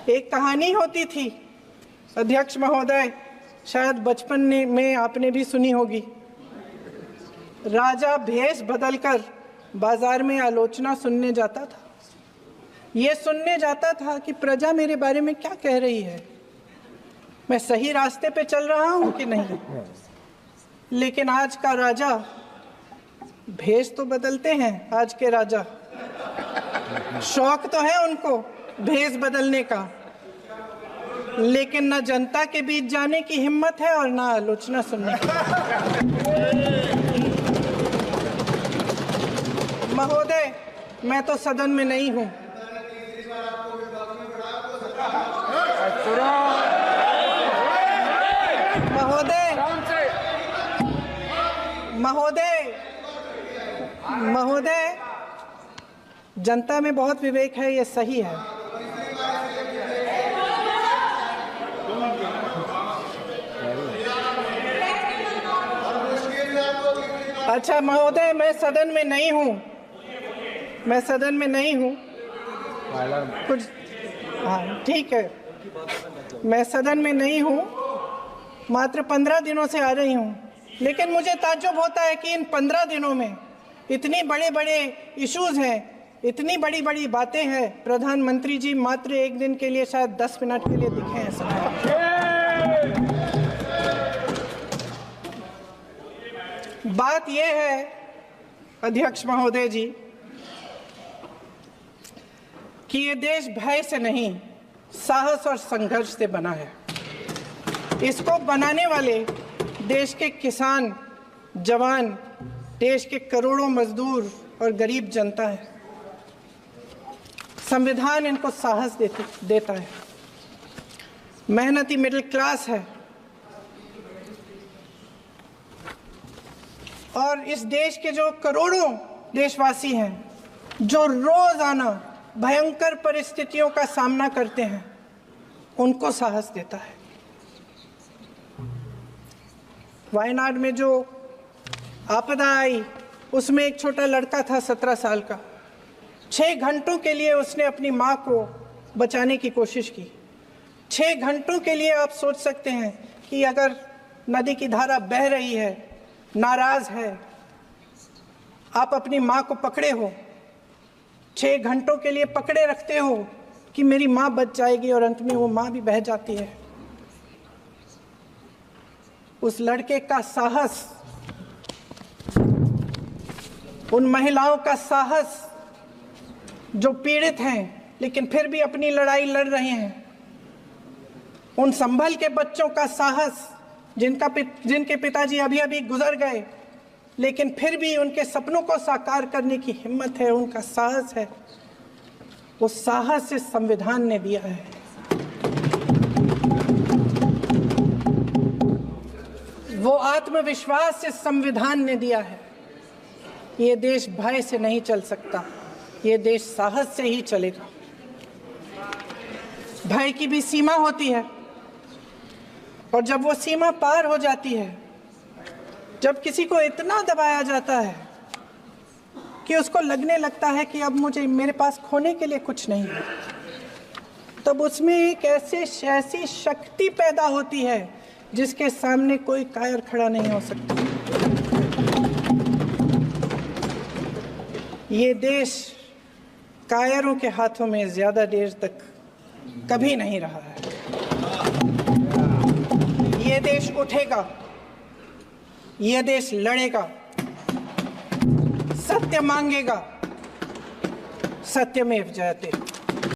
एक कहानी होती थी अध्यक्ष महोदय, शायद बचपन में आपने भी सुनी होगी। राजा भेष बदलकर बाजार में आलोचना सुनने जाता था। ये सुनने जाता था कि प्रजा मेरे बारे में क्या कह रही है, मैं सही रास्ते पे चल रहा हूं कि नहीं। लेकिन आज का राजा, भेष तो बदलते हैं आज के राजा, शौक तो है उनको भेष बदलने का, लेकिन न जनता के बीच जाने की हिम्मत है और न आलोचना सुनने की। महोदय, मैं तो सदन में नहीं हूं। महोदय, जनता में बहुत विवेक है, ये सही है। अच्छा महोदय, मैं सदन में नहीं हूँ, कुछ हाँ ठीक है, मैं सदन में नहीं हूँ, मात्र 15 दिनों से आ रही हूँ। लेकिन मुझे ताज्जुब होता है कि इन 15 दिनों में इतनी बड़े इश्यूज हैं, इतनी बड़ी बातें हैं। प्रधानमंत्री जी मात्र एक दिन के लिए, शायद 10 मिनट के लिए दिखे हैं सब। बात यह है अध्यक्ष महोदय जी कि ये देश भय से नहीं, साहस और संघर्ष से बना है। इसको बनाने वाले देश के किसान, जवान, देश के करोड़ों मजदूर और गरीब जनता है। संविधान इनको साहस देता है। मेहनती मिडिल क्लास है और इस देश के जो करोड़ों देशवासी हैं, जो रोजाना भयंकर परिस्थितियों का सामना करते हैं, उनको साहस देता है। वायनाड में जो आपदा आई, उसमें एक छोटा लड़का था 17 साल का। 6 घंटों के लिए उसने अपनी माँ को बचाने की कोशिश की। 6 घंटों के लिए आप सोच सकते हैं कि अगर नदी की धारा बह रही है, नाराज है, आप अपनी माँ को पकड़े हो, 6 घंटों के लिए पकड़े रखते हो कि मेरी माँ बच जाएगी, और अंत में वो माँ भी बह जाती है। उस लड़के का साहस, उन महिलाओं का साहस जो पीड़ित हैं लेकिन फिर भी अपनी लड़ाई लड़ रहे हैं, उन संभल के बच्चों का साहस जिनके पिताजी अभी गुजर गए, लेकिन फिर भी उनके सपनों को साकार करने की हिम्मत है, उनका साहस है। वो साहस इस संविधान ने दिया है। वो आत्मविश्वास इस संविधान ने दिया है। ये देश भय से नहीं चल सकता, ये देश साहस से ही चलेगा। भय की भी सीमा होती है, और जब वो सीमा पार हो जाती है, जब किसी को इतना दबाया जाता है कि उसको लगने लगता है कि अब मेरे पास खोने के लिए कुछ नहीं है, तब उसमें एक ऐसी शक्ति पैदा होती है जिसके सामने कोई कायर खड़ा नहीं हो सकता। ये देश कायरों के हाथों में ज्यादा देर तक कभी नहीं रहा है। ये देश उठेगा, ये देश लड़ेगा, सत्य मांगेगा, सत्यमेव जयते।